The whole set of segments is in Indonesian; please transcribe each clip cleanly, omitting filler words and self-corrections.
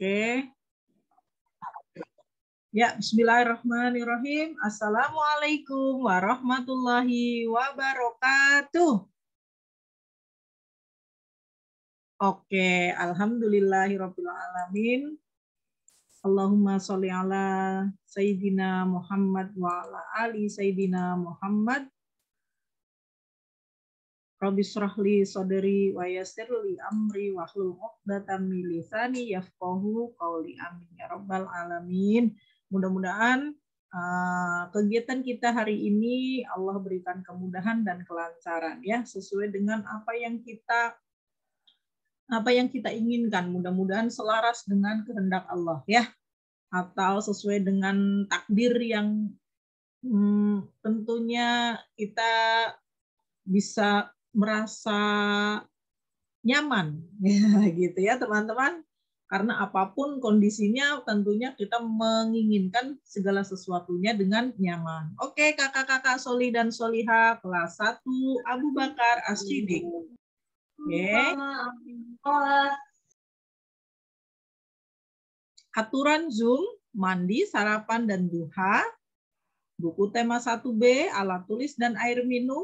Oke. Ya, bismillahirrahmanirrahim. Assalamualaikum warahmatullahi wabarakatuh. Oke, alhamdulillahirabbil alamin. Allahumma sholli ala sayyidina Muhammad wa ala ali sayyidina Muhammad. Rabbi shrahli sadri wa yassirli amri wahlul 'uqdatam min lisani yafqahu qawli. Amin ya rabbal alamin. Mudah-mudahan kegiatan kita hari ini Allah berikan kemudahan dan kelancaran ya, sesuai dengan apa yang kita inginkan. Mudah-mudahan selaras dengan kehendak Allah ya, atau sesuai dengan takdir yang tentunya kita bisa merasa nyaman ya, gitu ya teman-teman. Karena apapun kondisinya tentunya kita menginginkan segala sesuatunya dengan nyaman. Oke, kakak-kakak Soli dan Soliha kelas 1 Abu Bakar As-Siddiq. Oke. Aturan Zoom, mandi, sarapan, dan duha. Buku tema 1B, alat tulis dan air minum.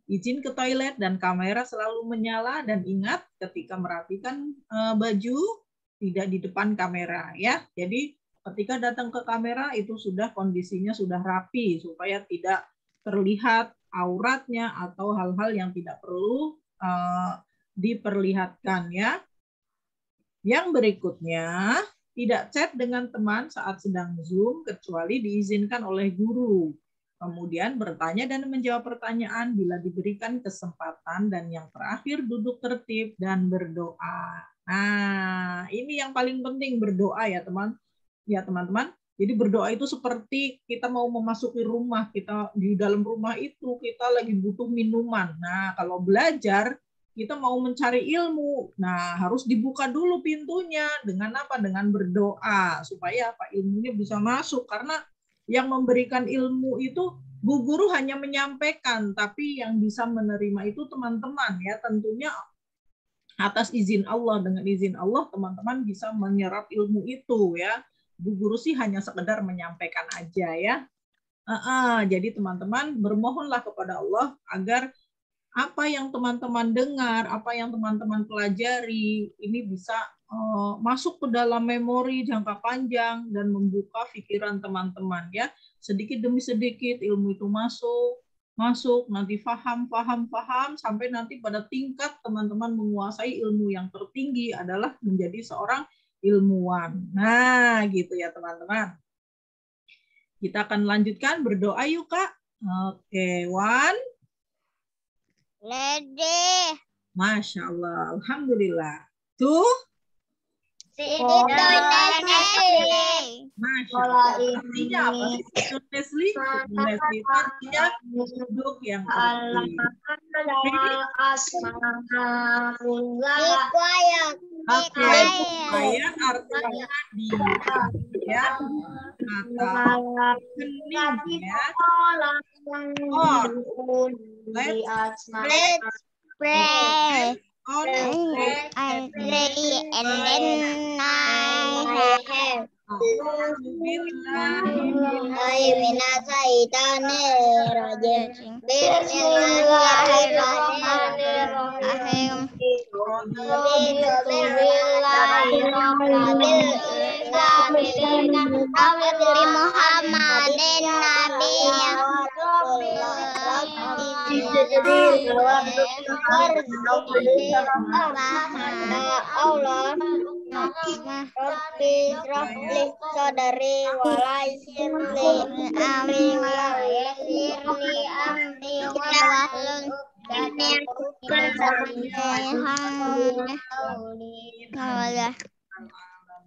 Izin ke toilet dan kamera selalu menyala, dan ingat ketika merapikan baju tidak di depan kamera ya. Jadi ketika datang ke kamera itu sudah kondisinya sudah rapi supaya tidak terlihat auratnya atau hal-hal yang tidak perlu diperlihatkan ya. Yang berikutnya, tidak chat dengan teman saat sedang Zoom kecuali diizinkan oleh guru. Kemudian bertanya dan menjawab pertanyaan bila diberikan kesempatan, dan yang terakhir duduk tertib dan berdoa. Nah, ini yang paling penting, berdoa ya teman-teman. Jadi berdoa itu seperti kita mau memasuki rumah, kita di dalam rumah itu kita lagi butuh minuman. Nah, kalau belajar kita mau mencari ilmu, nah harus dibuka dulu pintunya dengan apa? Dengan berdoa supaya apa? Ilmunya bisa masuk, karena yang memberikan ilmu itu Bu Guru hanya menyampaikan, tapi yang bisa menerima itu teman-teman ya, tentunya atas izin Allah. Dengan izin Allah teman-teman bisa menyerap ilmu itu ya. Bu Guru sih hanya sekedar menyampaikan aja ya. Jadi teman-teman bermohonlah kepada Allah agar apa yang teman-teman dengar, apa yang teman-teman pelajari ini bisa masuk ke dalam memori jangka panjang dan membuka pikiran teman-teman ya. Sedikit demi sedikit ilmu itu masuk, nanti paham sampai nanti pada tingkat teman-teman menguasai ilmu yang tertinggi adalah menjadi seorang ilmuwan. Nah, gitu ya teman-teman. Kita akan lanjutkan berdoa yuk Kak. Oke, one. Ready. Masya Allah, alhamdulillah. Tuh. Masya Allah. Artinya apa sih? Leslie itu artinya duduk yang tertib. Oke, quiet artinya diam ya, atau hening ya. Let's pray. I pray and then I have Bismillahirrahmanirrahim.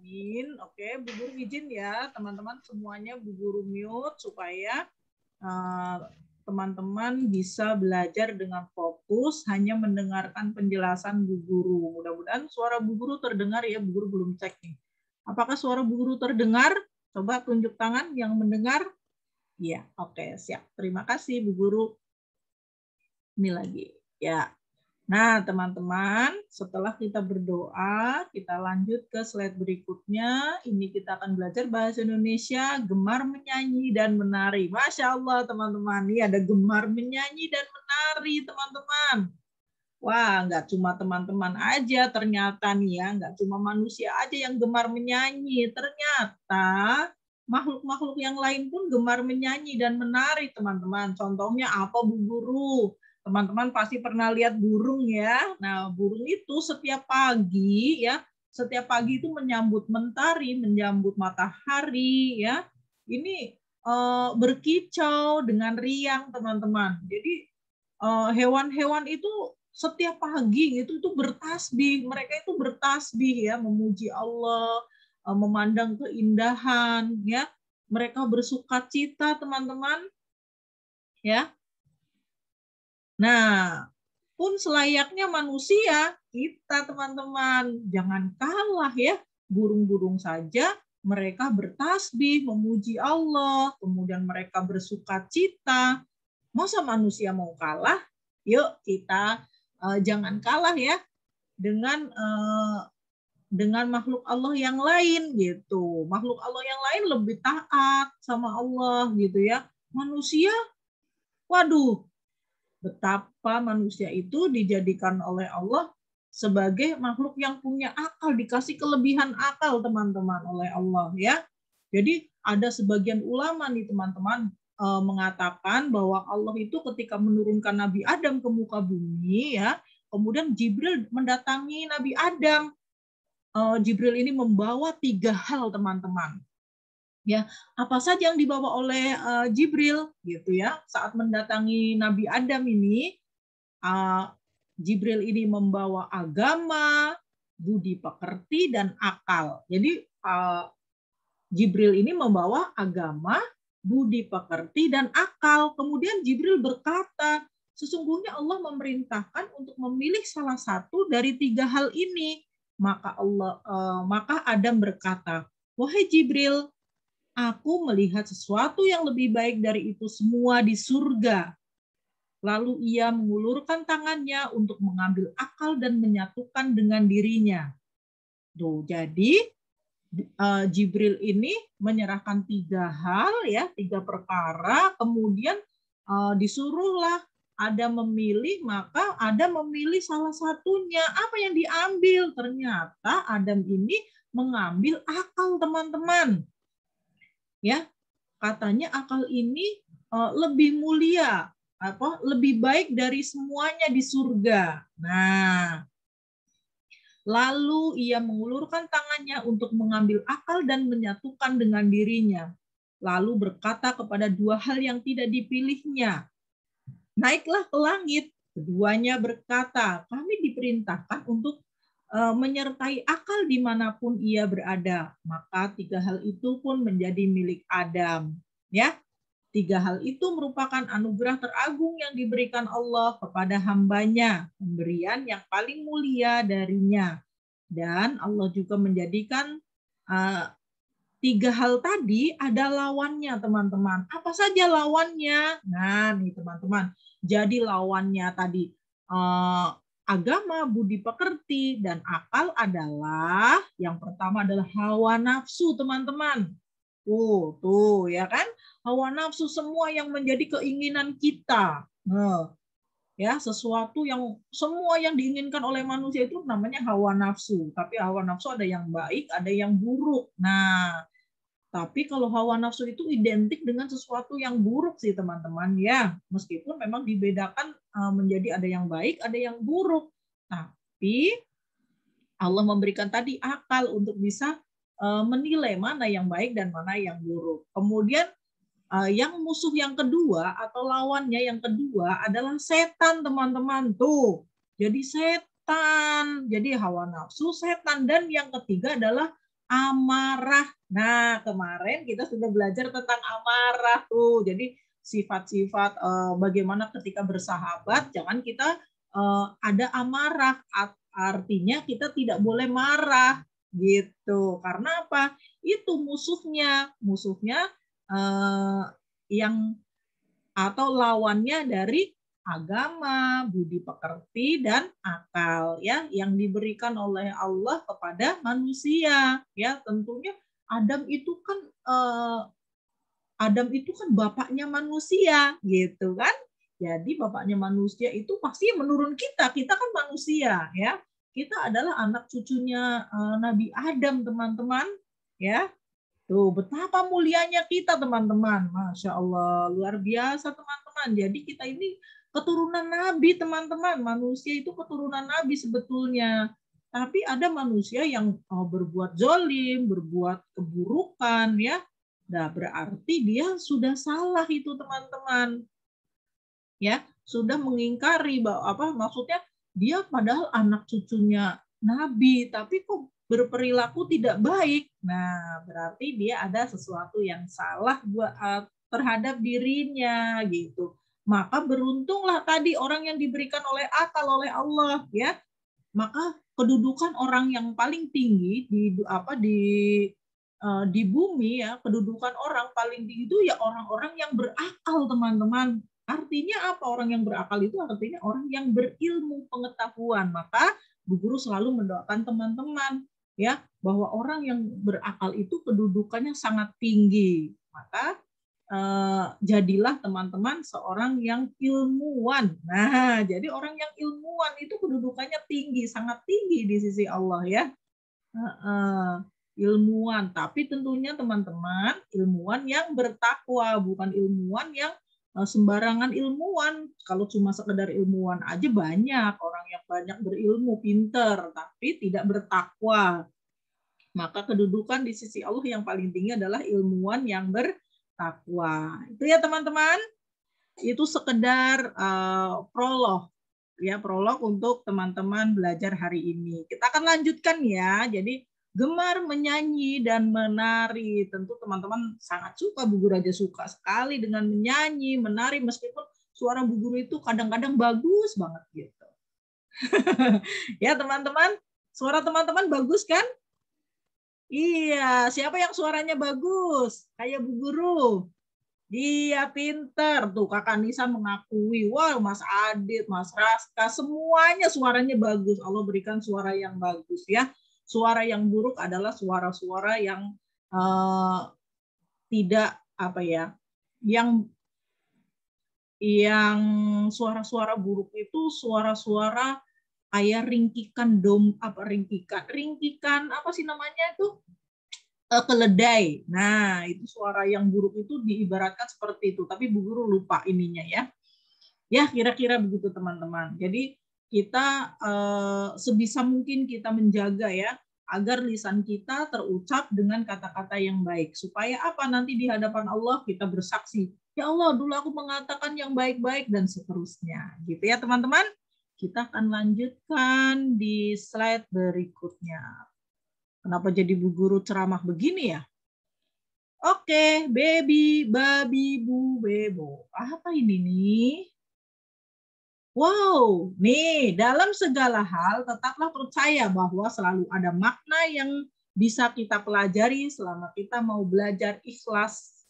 Amin. Oke, Bu Guru izin ya teman-teman semuanya Bu Guru mute supaya teman-teman bisa belajar dengan fokus hanya mendengarkan penjelasan Bu Guru. Mudah-mudahan suara Bu Guru terdengar ya. Bu Guru belum cek nih. Apakah suara Bu Guru terdengar? Coba tunjuk tangan yang mendengar. Iya, oke, siap. Terima kasih Bu Guru. Ini lagi. Ya. Nah, teman-teman, setelah kita berdoa, kita lanjut ke slide berikutnya. Ini kita akan belajar bahasa Indonesia, gemar menyanyi dan menari. Masya Allah, teman-teman. Ini ada gemar menyanyi dan menari, teman-teman. Wah, nggak cuma teman-teman aja ternyata nih ya, nggak cuma manusia aja yang gemar menyanyi. Ternyata makhluk-makhluk yang lain pun gemar menyanyi dan menari, teman-teman. Contohnya apa, Bu Guru? Teman-teman pasti pernah lihat burung ya. Nah, burung itu setiap pagi ya, setiap pagi itu menyambut mentari, menyambut matahari ya. Ini berkicau dengan riang, teman-teman. Jadi hewan-hewan itu setiap pagi itu bertasbih, mereka itu bertasbih ya, memuji Allah, memandang keindahan ya, mereka bersukacita, teman-teman ya. Nah, pun selayaknya manusia, kita teman-teman jangan kalah ya, burung-burung saja mereka bertasbih, memuji Allah, kemudian mereka bersukacita. Masa manusia mau kalah? Yuk kita jangan kalah ya dengan makhluk Allah yang lain gitu. Makhluk Allah yang lain lebih taat sama Allah gitu ya. Manusia, waduh, betapa manusia itu dijadikan oleh Allah sebagai makhluk yang punya akal, dikasih kelebihan akal teman-teman oleh Allah ya. Jadi ada sebagian ulama nih teman-teman mengatakan bahwa Allah itu ketika menurunkan Nabi Adam ke muka bumi ya, kemudian Jibril mendatangi Nabi Adam. Jibril ini membawa 3 hal teman-teman. Ya, apa saja yang dibawa oleh Jibril gitu ya saat mendatangi Nabi Adam ini? Jibril ini membawa agama, budi pekerti dan akal. Jadi Jibril ini membawa agama, budi pekerti dan akal. Kemudian Jibril berkata, sesungguhnya Allah memerintahkan untuk memilih salah satu dari 3 hal ini. Maka Adam berkata, wahai Jibril, aku melihat sesuatu yang lebih baik dari itu semua di surga. Lalu ia mengulurkan tangannya untuk mengambil akal dan menyatukan dengan dirinya. Tuh, jadi Jibril ini menyerahkan 3 hal ya, 3 perkara, kemudian disuruhlah Adam memilih, maka Adam memilih salah satunya. Apa yang diambil? Ternyata Adam ini mengambil akal, teman-teman. Ya, katanya akal ini lebih mulia, lebih baik dari semuanya di surga. Nah, lalu ia mengulurkan tangannya untuk mengambil akal dan menyatukan dengan dirinya. Lalu berkata kepada 2 hal yang tidak dipilihnya, naiklah ke langit. Keduanya berkata, kami diperintahkan untuk menyertai akal dimanapun ia berada. Maka 3 hal itu pun menjadi milik Adam. Ya, 3 hal itu merupakan anugerah teragung yang diberikan Allah kepada hambanya, pemberian yang paling mulia darinya. Dan Allah juga menjadikan 3 hal tadi ada lawannya, teman-teman. Apa saja lawannya? Nah, nih teman-teman. Jadi lawannya tadi agama, budi pekerti, dan akal adalah yang pertama adalah hawa nafsu, teman-teman. Tuh ya kan? Hawa nafsu, semua yang menjadi keinginan kita. Ya, sesuatu yang semua yang diinginkan oleh manusia itu namanya hawa nafsu. Tapi hawa nafsu ada yang baik, ada yang buruk. Nah, tapi kalau hawa nafsu itu identik dengan sesuatu yang buruk sih teman-teman ya. Meskipun memang dibedakan menjadi ada yang baik, ada yang buruk. Tapi Allah memberikan tadi akal untuk bisa menilai mana yang baik dan mana yang buruk. Kemudian yang musuh yang kedua atau lawannya yang kedua adalah setan, teman-teman. Tuh, jadi setan. Jadi hawa nafsu, setan. Dan yang ketiga adalah amarah. Nah, kemarin kita sudah belajar tentang amarah tuh. Jadi sifat-sifat bagaimana ketika bersahabat, jangan kita ada amarah. Artinya kita tidak boleh marah gitu. Karena apa? Itu musuhnya yang atau lawannya dari agama, budi pekerti, dan akal ya yang diberikan oleh Allah kepada manusia. Ya, tentunya Adam itu kan bapaknya manusia, gitu kan? Jadi bapaknya manusia itu pasti menurun kita. Kita kan manusia, ya. Kita adalah anak cucunya Nabi Adam, teman-teman, ya. Tuh, betapa mulianya kita, teman-teman. Masya Allah, luar biasa, teman-teman. Jadi kita ini keturunan Nabi, teman-teman. Manusia itu keturunan Nabi sebetulnya. Tapi ada manusia yang berbuat zolim, berbuat keburukan, ya. Nah, berarti dia sudah salah itu, teman-teman. Ya, sudah mengingkari bahwa maksudnya dia padahal anak cucunya Nabi, tapi kok berperilaku tidak baik. Nah, berarti dia ada sesuatu yang salah terhadap dirinya gitu. Maka beruntunglah tadi orang yang diberikan oleh akal oleh Allah, ya. Maka kedudukan orang yang paling tinggi di bumi, ya, kedudukan orang paling tinggi itu ya orang-orang yang berakal, teman-teman. Artinya apa orang yang berakal itu? Artinya orang yang berilmu pengetahuan. Maka Bu Guru selalu mendoakan teman-teman, ya, bahwa orang yang berakal itu kedudukannya sangat tinggi. Maka jadilah teman-teman seorang yang ilmuwan. Nah, jadi orang yang ilmuwan itu kedudukannya tinggi, sangat tinggi di sisi Allah, ya. Ilmuwan, tapi tentunya teman-teman ilmuwan yang bertakwa, bukan ilmuwan yang sembarangan ilmuwan. Kalau cuma sekedar ilmuwan aja banyak orang yang banyak berilmu, pinter, tapi tidak bertakwa. Maka kedudukan di sisi Allah yang paling tinggi adalah ilmuwan yang bertakwa. Itu ya teman-teman. Itu sekedar prolog, ya, prolog untuk teman-teman belajar hari ini. Kita akan lanjutkan ya. Jadi gemar menyanyi dan menari. Tentu teman-teman sangat suka, Bu Guru aja suka sekali dengan menyanyi, menari, meskipun suara Bu Guru itu kadang-kadang bagus banget gitu. Ya teman-teman, suara teman-teman bagus kan? Iya, siapa yang suaranya bagus? Kayak Bu Guru. Dia pinter tuh, Kakak Nisa mengakui. Wah, Mas Adit, Mas Raska, semuanya suaranya bagus. Allah berikan suara yang bagus ya. Suara yang buruk adalah suara-suara yang tidak yang suara-suara buruk itu suara-suara kayak ringkikan keledai. Nah, itu suara yang buruk itu diibaratkan seperti itu. Tapi Bu Guru lupa ininya ya. Ya, kira-kira begitu teman-teman. Jadi kita sebisa mungkin kita menjaga ya, agar lisan kita terucap dengan kata-kata yang baik. Supaya apa? Nanti di hadapan Allah kita bersaksi. Ya Allah, dulu aku mengatakan yang baik-baik dan seterusnya. Gitu ya teman-teman. Kita akan lanjutkan di slide berikutnya. Kenapa jadi Bu Guru ceramah begini ya? Oke, baby, babi, bu, bebo. Apa ini nih? Wow, nih dalam segala hal tetaplah percaya bahwa selalu ada makna yang bisa kita pelajari selama kita mau belajar ikhlas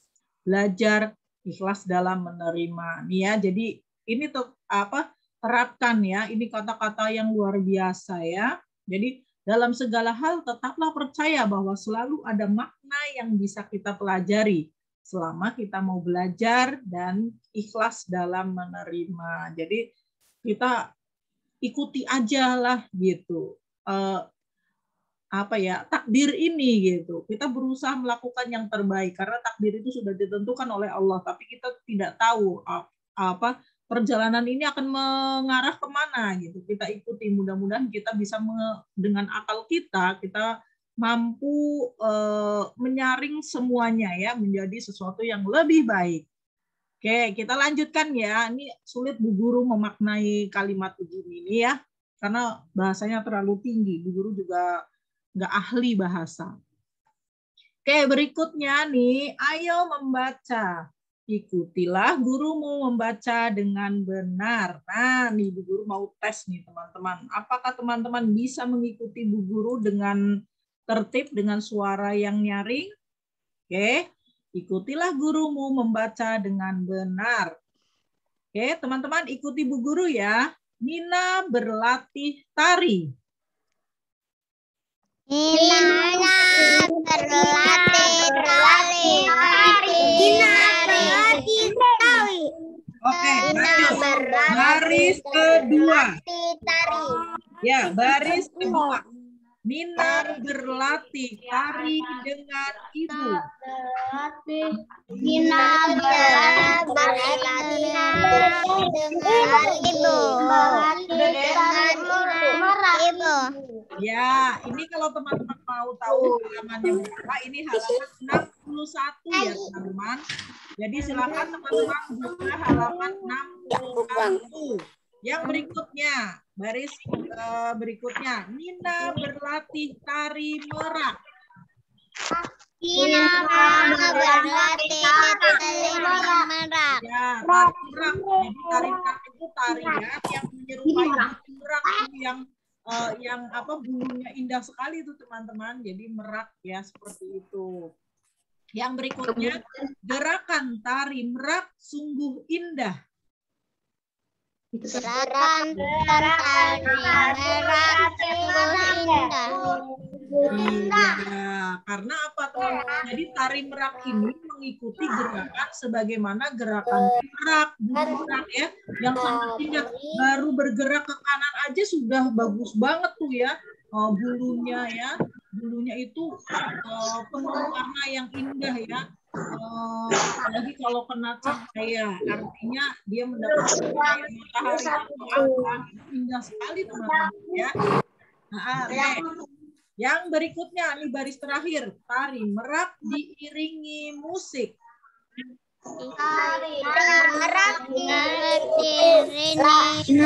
dalam menerima. Nih ya, jadi ini terapkan ya, ini kata-kata yang luar biasa ya. Jadi dalam segala hal tetaplah percaya bahwa selalu ada makna yang bisa kita pelajari selama kita mau belajar dan ikhlas dalam menerima. Jadi kita ikuti aja lah gitu. Takdir ini gitu. Kita berusaha melakukan yang terbaik karena takdir itu sudah ditentukan oleh Allah, tapi kita tidak tahu perjalanan ini akan mengarah kemana gitu. Kita ikuti, mudah-mudahan kita bisa dengan akal kita mampu menyaring semuanya ya menjadi sesuatu yang lebih baik. Oke, kita lanjutkan ya. Ini sulit Bu Guru memaknai kalimat begini ini ya, karena bahasanya terlalu tinggi. Bu Guru juga nggak ahli bahasa. Oke, berikutnya nih, ayo membaca. Ikutilah gurumu membaca dengan benar. Nah, nih Bu Guru mau tes nih teman-teman. Apakah teman-teman bisa mengikuti Bu Guru dengan tertib, dengan suara yang nyaring? Oke. Ikutilah gurumu membaca dengan benar. Oke, teman-teman ikuti Bu Guru ya. Nina berlatih tari. Nina berlatih tari. Nina berlatih tari. Oke, lanjut. Baris kedua. Tari. Ya, baris kedua. Nina berlatih tari dengan ibu. Nina berlatih dengan ibu. Ibu. Ya, ini kalau teman-teman mau tahu halamannya berapa, ini halaman 61 ya teman-teman. Jadi silakan teman-teman buka halaman 61. Yang berikutnya, baris berikutnya, Nina berlatih tari merak. Nina berlatih tari merak. Ya, tari merak. Jadi tari merak itu tarian yang menyerupai merak yang apa bulunya indah sekali itu teman-teman. Jadi merak ya seperti itu. Yang berikutnya, gerakan tari merak sungguh indah. Gerakan tari merak sungguh indah. Iya, karena apa teman-teman? Jadi tari merak ini mengikuti gerakan sebagaimana gerakan merak, bulu merak ya, yang sangat indah. Baru bergerak ke kanan aja sudah bagus banget tuh ya, bulunya ya, bulunya itu penuh warna yang indah ya. Apalagi kalau kena cahaya, artinya dia mendapatkan cahaya matahari yang indah sekali teman-teman ya. Nah, yang berikutnya, ini baris terakhir. Tari merak diiringi musik. Tari merak diiringi musik.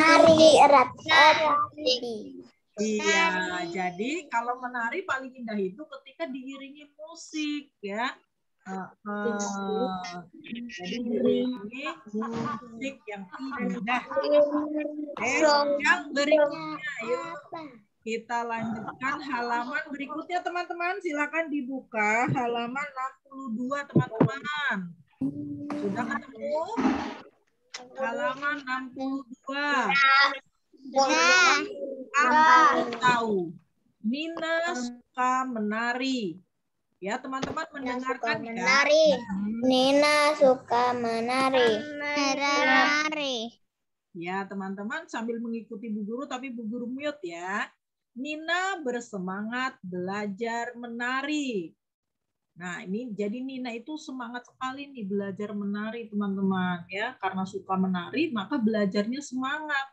Iya, jadi kalau menari paling indah itu ketika diiringi musik ya. Jadi diiringi musik yang indah. Yang berikutnya, yuk. Kita lanjutkan halaman berikutnya teman-teman. Silakan dibuka halaman 62 teman-teman. Sudah ketemu? Halaman 62. Aku tahu. Nina suka menari. Ya teman-teman mendengarkan menari. Ya. Nina suka menari. Menari. Ya teman-teman sambil mengikuti Bu Guru tapi Bu Guru mute ya. Nina bersemangat belajar menari. Nah, ini jadi Nina itu semangat sekali nih belajar menari, teman-teman ya. Karena suka menari, maka belajarnya semangat.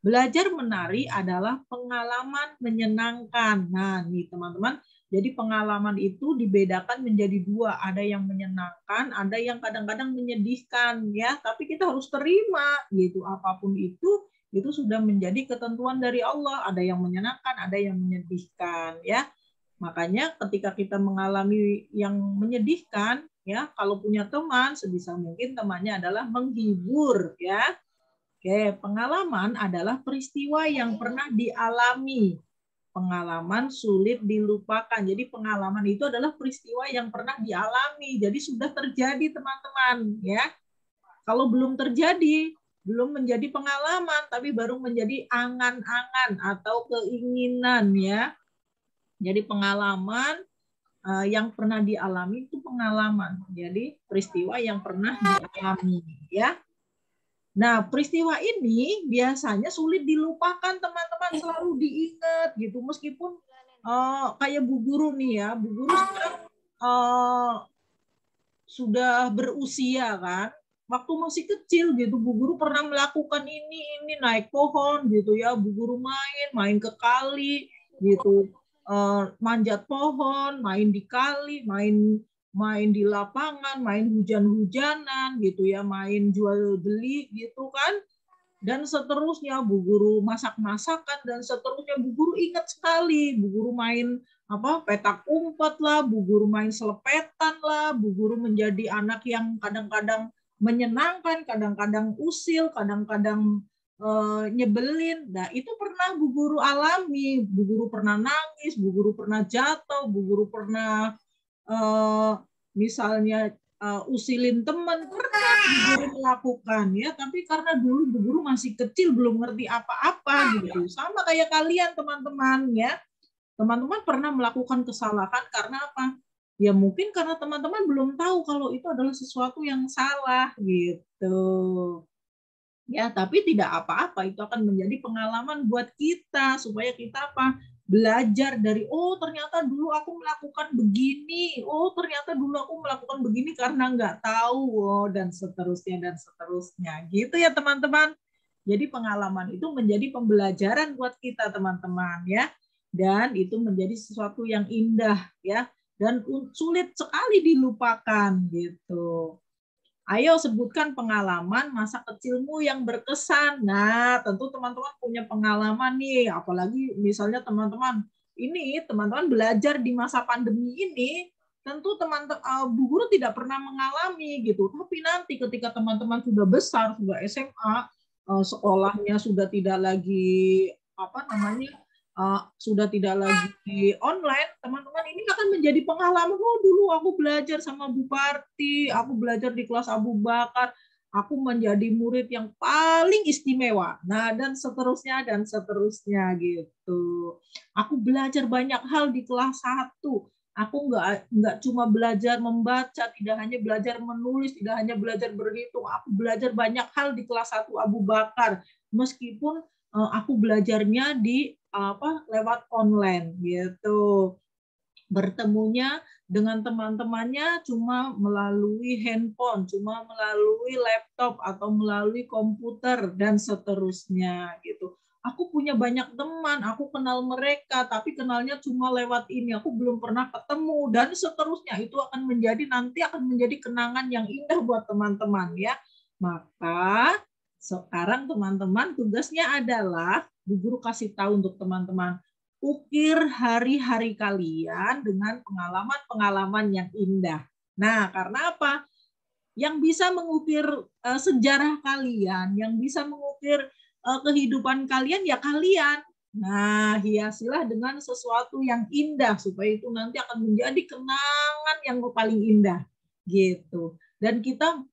Belajar menari adalah pengalaman menyenangkan. Nah, nih teman-teman, jadi pengalaman itu dibedakan menjadi dua. Ada yang menyenangkan, ada yang kadang-kadang menyedihkan ya. Tapi kita harus terima gitu. Apapun itu sudah menjadi ketentuan dari Allah. Ada yang menyenangkan, ada yang menyedihkan ya. Makanya ketika kita mengalami yang menyedihkan ya, kalau punya teman sebisa mungkin temannya adalah menghibur ya. Oke, pengalaman adalah peristiwa yang pernah dialami. Pengalaman sulit dilupakan. Jadi pengalaman itu adalah peristiwa yang pernah dialami. Jadi sudah terjadi teman-teman ya. Kalau belum terjadi, belum menjadi pengalaman, tapi baru menjadi angan-angan atau keinginan ya. Jadi pengalaman yang pernah dialami itu pengalaman. Jadi peristiwa yang pernah dialami ya. Nah, peristiwa ini biasanya sulit dilupakan teman-teman, selalu diingat gitu. Meskipun kayak Bu Guru nih ya, Bu Guru sekarang sudah berusia kan. Waktu masih kecil gitu, Bu Guru pernah melakukan ini naik pohon gitu ya. Bu Guru main ke kali gitu, manjat pohon, main di kali, main di lapangan, main hujan-hujanan gitu ya, main jual beli gitu kan. Dan seterusnya Bu Guru masak-masakan dan seterusnya Bu Guru ingat sekali. Bu Guru main petak umpet lah, Bu Guru main selepetan lah, Bu Guru menjadi anak yang kadang-kadang menyenangkan, kadang-kadang usil, kadang-kadang nyebelin. Nah, itu pernah Bu Guru alami. Bu Guru pernah nangis, Bu Guru pernah jatuh, Bu Guru pernah misalnya usilin teman, pernah Bu Guru melakukan ya, tapi karena dulu Bu Guru masih kecil belum ngerti apa-apa gitu. Sama kayak kalian teman-teman ya. Teman-teman pernah melakukan kesalahan karena apa? Ya mungkin karena teman-teman belum tahu kalau itu adalah sesuatu yang salah gitu. Ya, tapi tidak apa-apa, itu akan menjadi pengalaman buat kita supaya kita apa? Belajar dari oh ternyata dulu aku melakukan begini, oh ternyata dulu aku melakukan begini karena nggak tahu, oh dan seterusnya gitu ya teman-teman. Jadi pengalaman itu menjadi pembelajaran buat kita teman-teman ya, dan itu menjadi sesuatu yang indah ya, dan sulit sekali dilupakan gitu. Ayo sebutkan pengalaman masa kecilmu yang berkesan. Nah, tentu teman-teman punya pengalaman nih, apalagi misalnya teman-teman belajar di masa pandemi ini, tentu Bu Guru tidak pernah mengalami gitu. Tapi nanti ketika teman-teman sudah besar, sudah SMA, sekolahnya sudah tidak lagi sudah tidak lagi online, teman-teman ini akan menjadi pengalaman. Oh dulu aku belajar sama Bu Parti, aku belajar di kelas Abu Bakar, aku menjadi murid yang paling istimewa. Nah dan seterusnya gitu. Aku belajar banyak hal di kelas 1. Aku nggak cuma belajar membaca, tidak hanya belajar menulis, tidak hanya belajar berhitung. Aku belajar banyak hal di kelas 1 Abu Bakar, meskipun aku belajarnya di lewat online gitu. Bertemunya dengan teman-temannya cuma melalui handphone, cuma melalui laptop atau melalui komputer dan seterusnya gitu. Aku punya banyak teman, aku kenal mereka, tapi kenalnya cuma lewat ini. Aku belum pernah ketemu dan seterusnya. Itu nanti akan menjadi kenangan yang indah buat teman-teman ya. Maka sekarang teman-teman tugasnya adalah Bu Guru kasih tahu untuk teman-teman, ukir hari-hari kalian dengan pengalaman-pengalaman yang indah. Nah, karena apa? Yang bisa mengukir sejarah kalian, yang bisa mengukir kehidupan kalian ya kalian. Nah, hiasilah dengan sesuatu yang indah supaya itu nanti akan menjadi kenangan yang paling indah gitu. Dan kita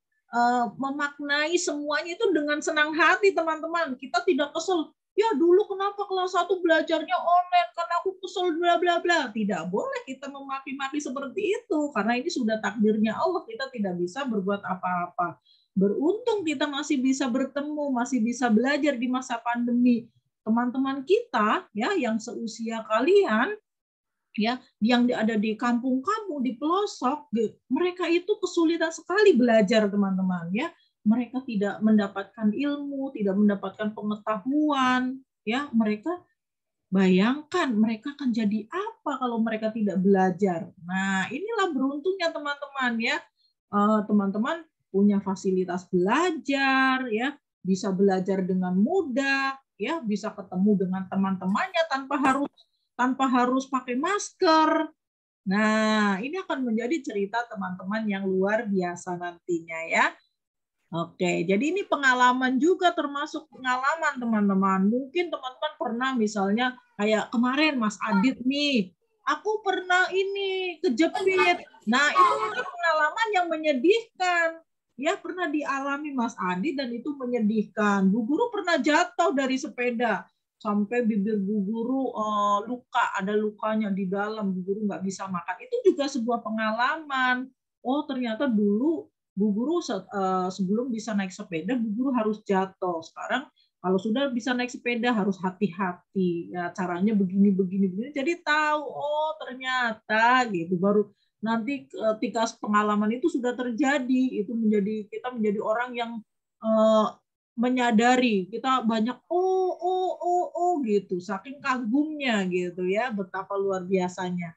memaknai semuanya itu dengan senang hati teman-teman. Kita tidak kesel, ya dulu kenapa kelas 1 belajarnya online karena aku kesel bla bla bla. Tidak boleh kita memaki-maki seperti itu karena ini sudah takdirnya Allah, kita tidak bisa berbuat apa-apa. Beruntung kita masih bisa bertemu, masih bisa belajar di masa pandemi. Teman-teman kita ya yang seusia kalian ya yang ada di kampung-kampung di pelosok, mereka itu kesulitan sekali belajar teman-teman ya. Mereka tidak mendapatkan ilmu, tidak mendapatkan pengetahuan ya. Mereka bayangkan mereka akan jadi apa kalau mereka tidak belajar. Nah, inilah beruntungnya teman-teman ya. Teman-teman punya fasilitas belajar ya, bisa belajar dengan mudah ya, bisa ketemu dengan teman-temannya tanpa harus pakai masker. Nah, ini akan menjadi cerita teman-teman yang luar biasa nantinya ya. Oke, jadi ini pengalaman juga termasuk pengalaman teman-teman. Mungkin teman-teman pernah misalnya kayak kemarin Mas Adit nih, aku pernah ini kejepit. Nah, itu pengalaman yang menyedihkan. Ya, pernah dialami Mas Adit dan itu menyedihkan. Bu Guru pernah jatuh dari sepeda sampai bibir Bu Guru luka, ada lukanya di dalam, Bu Guru nggak bisa makan. Itu juga sebuah pengalaman. Oh, ternyata dulu Bu Guru sebelum bisa naik sepeda, Bu Guru harus jatuh. Sekarang kalau sudah bisa naik sepeda harus hati-hati. Ya, caranya begini. Jadi tahu, oh ternyata gitu. Baru nanti ketika pengalaman itu sudah terjadi, itu kita menjadi orang yang menyadari kita banyak gitu, saking kagumnya gitu ya, betapa luar biasanya.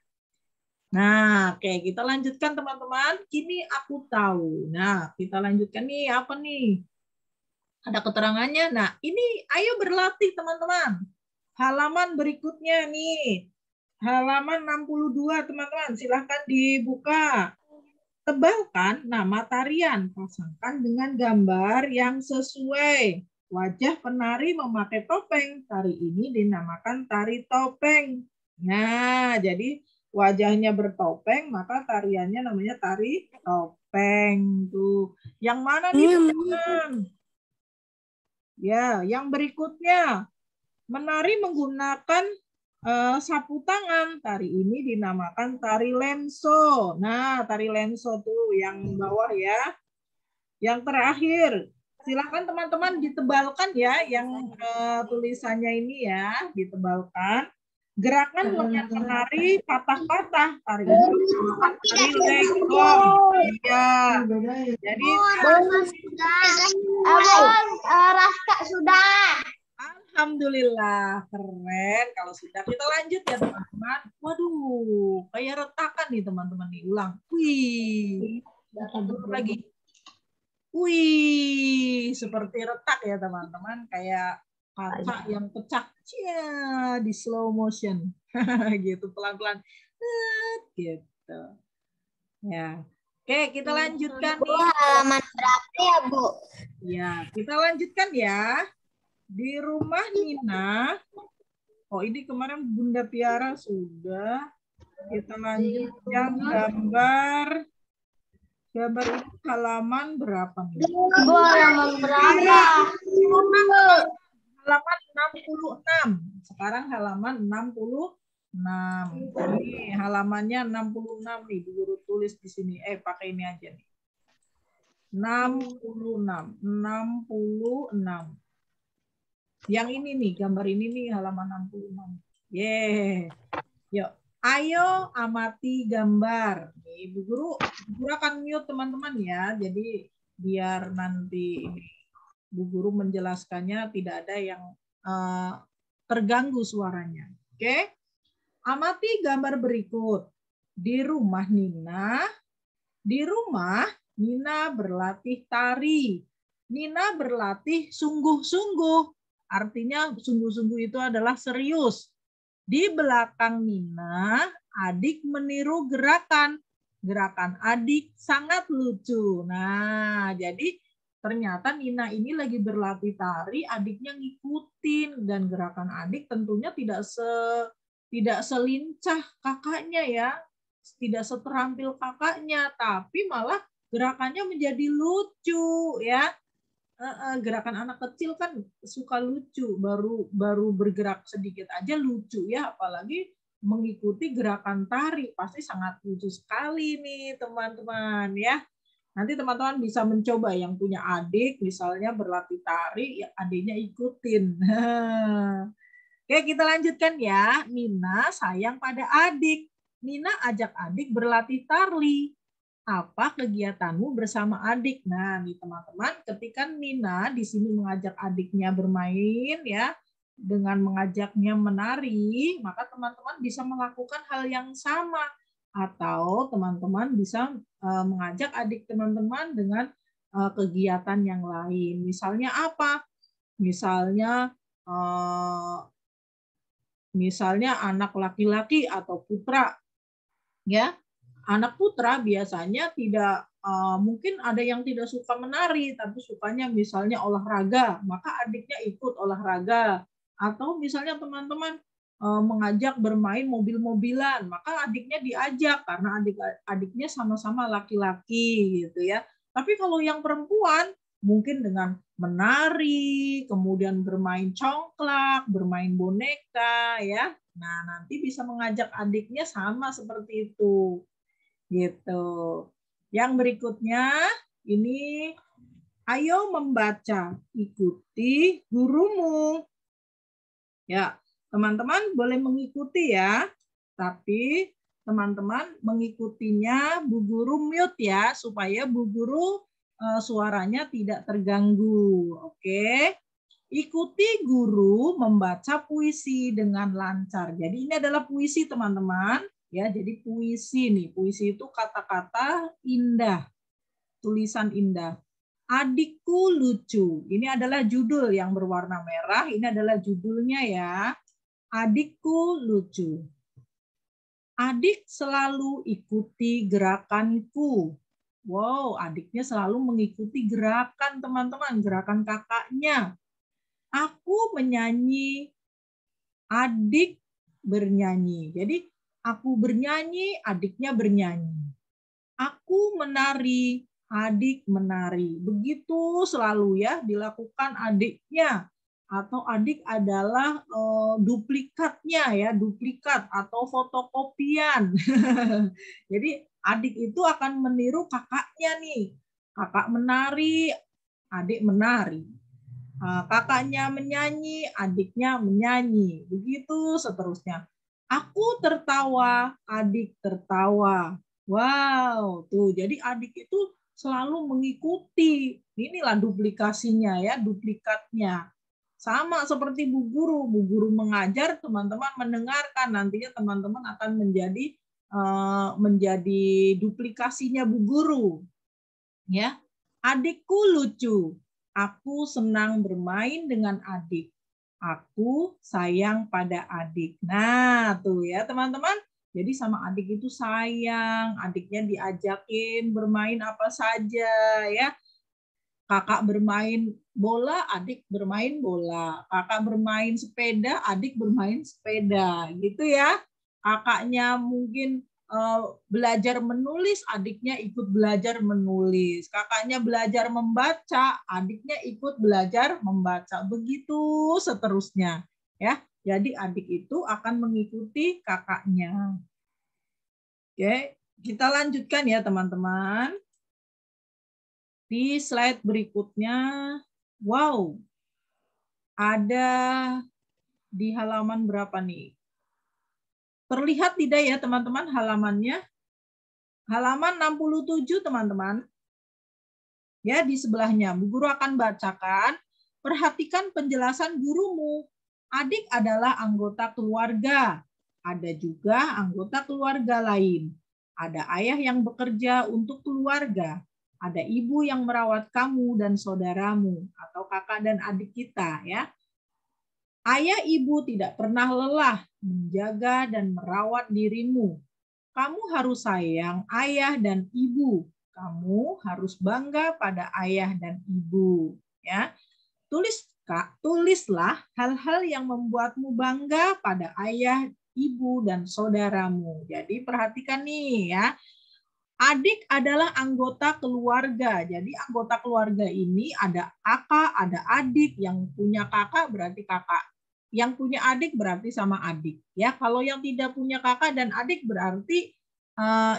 Nah, oke, kita lanjutkan teman-teman. Kini aku tahu. Nah, kita lanjutkan nih, apa nih? Ada keterangannya. Nah, ini ayo berlatih teman-teman. Halaman berikutnya nih. Halaman 62, teman-teman. Silahkan dibuka. Tebalkan nama tarian. Pasangkan dengan gambar yang sesuai. Wajah penari memakai topeng. Tari ini dinamakan tari topeng. Nah, jadi wajahnya bertopeng, maka tariannya namanya tari topeng tuh. Yang mana nih teman-teman? Ya, yang berikutnya menari menggunakan sapu tangan. Tari ini dinamakan tari lenso. Nah, tari lenso tuh yang bawah ya. Yang terakhir, silakan teman-teman ditebalkan ya yang tulisannya ini ya, ditebalkan. Gerakan menari patah-patah. Tari ini dinamakan tari legong. Iya. Jadi Raska sudah. alhamdulillah, keren. Kalau sudah kita lanjut ya teman-teman. Waduh, kayak retakan nih teman-teman nih. Ulang. Wih. Mundur lagi. Wih, seperti retak ya teman-teman. Kayak kaca yang pecah. Cia, di slow motion. Gitu, pelan-pelan. Gitu. Ya. Oke, kita lanjutkan nih. Halaman berapa ya, Bu? Ya, kita lanjutkan ya. Di rumah Nina. Oh, ini kemarin Bunda Tiara sudah. Kita lanjut yang gambar. Gambar ini halaman berapa nih? Halaman berapa? Halaman 66. Sekarang halaman 66. Ini halamannya 66 nih. Guru tulis di sini. Pakai ini aja nih. 66. 66. Yang ini nih, gambar ini nih halaman 66. Yeay. Yuk, ayo amati gambar. Nih, Bu Guru akan mute teman-teman ya. Jadi biar nanti ini Bu Guru menjelaskannya tidak ada yang terganggu suaranya. Oke? Amati gambar berikut. Di rumah Nina berlatih tari. Nina berlatih sungguh-sungguh. Artinya sungguh-sungguh itu adalah serius. Di belakang Nina, adik meniru gerakan. Gerakan adik sangat lucu. Nah, jadi ternyata Nina ini lagi berlatih tari, adiknya ngikutin. Dan gerakan adik tentunya tidak selincah kakaknya ya. Tidak seterampil kakaknya, tapi malah gerakannya menjadi lucu ya. Gerakan anak kecil kan suka lucu, baru bergerak sedikit aja lucu ya, apalagi mengikuti gerakan tari pasti sangat lucu sekali nih teman-teman ya. Nanti teman-teman bisa mencoba yang punya adik misalnya berlatih tari, ya adiknya ikutin. Oke, kita lanjutkan ya. Nina sayang pada adik. Nina ajak adik berlatih tari. Apa kegiatanmu bersama adik? Nah, nih teman-teman, ketika Nina di sini mengajak adiknya bermain ya, dengan mengajaknya menari, maka teman-teman bisa melakukan hal yang sama. Atau teman-teman bisa mengajak adik teman-teman dengan kegiatan yang lain. Misalnya apa? Misalnya anak laki-laki atau putra, ya. Anak putra biasanya tidak mungkin ada yang tidak suka menari, tapi sukanya misalnya olahraga, maka adiknya ikut olahraga. Atau misalnya teman-teman mengajak bermain mobil-mobilan, maka adiknya diajak karena adik-adiknya sama-sama laki-laki gitu ya. Tapi kalau yang perempuan mungkin dengan menari, kemudian bermain congklak, bermain boneka ya. Nah, nanti bisa mengajak adiknya sama seperti itu. Gitu. Yang berikutnya ini ayo membaca, ikuti gurumu. Ya, teman-teman boleh mengikuti ya. Tapi teman-teman mengikutinya Bu Guru mute ya supaya Bu Guru suaranya tidak terganggu. Oke. Ikuti guru membaca puisi dengan lancar. Jadi ini adalah puisi teman-teman. Ya, jadi puisi nih. Puisi itu kata-kata indah, tulisan indah. Adikku lucu. Ini adalah judul yang berwarna merah. Ini adalah judulnya ya. Adikku lucu. Adik selalu ikuti gerakanku. Wow, adiknya selalu mengikuti gerakan teman-teman, gerakan kakaknya. Aku menyanyi, adik bernyanyi. Jadi Aku bernyanyi, adiknya bernyanyi. Aku menari, adik menari. Begitu selalu ya dilakukan adiknya. Atau adik adalah duplikatnya ya, duplikat atau fotokopian. Jadi adik itu akan meniru kakaknya nih. Kakak menari, adik menari. Kakaknya menyanyi, adiknya menyanyi. Begitu seterusnya. Aku tertawa, adik tertawa. Wow, tuh. Jadi adik itu selalu mengikuti. Inilah duplikasinya ya, duplikatnya. Sama seperti Bu Guru. Bu Guru mengajar, teman-teman mendengarkan. Nantinya teman-teman akan menjadi duplikasinya Bu Guru. Ya, adikku lucu. Aku senang bermain dengan adik. Aku sayang pada adik. Nah, tuh ya teman-teman. Jadi sama adik itu sayang, adiknya diajakin bermain apa saja ya. Kakak bermain bola, adik bermain bola. Kakak bermain sepeda, adik bermain sepeda. Gitu ya. Kakaknya mungkin belajar menulis, adiknya ikut belajar menulis. Kakaknya belajar membaca, adiknya ikut belajar membaca. Begitu seterusnya. Ya, jadi adik itu akan mengikuti kakaknya. Oke, kita lanjutkan ya teman-teman. Di slide berikutnya, wow, ada di halaman berapa nih? Terlihat tidak ya teman-teman halamannya? Halaman 67 teman-teman. Ya, di sebelahnya. Bu Guru akan bacakan. Perhatikan penjelasan gurumu. Adik adalah anggota keluarga. Ada juga anggota keluarga lain. Ada ayah yang bekerja untuk keluarga. Ada ibu yang merawat kamu dan saudaramu atau kakak dan adik kita ya. Ayah ibu tidak pernah lelah menjaga dan merawat dirimu. Kamu harus sayang ayah dan ibu. Kamu harus bangga pada ayah dan ibu ya. Tulislah hal-hal yang membuatmu bangga pada ayah, ibu dan saudaramu. Jadi perhatikan nih ya. Adik adalah anggota keluarga. Jadi anggota keluarga ini ada kakak, ada adik. Yang punya kakak berarti kakak. Yang punya adik berarti sama adik. Ya, kalau yang tidak punya kakak dan adik berarti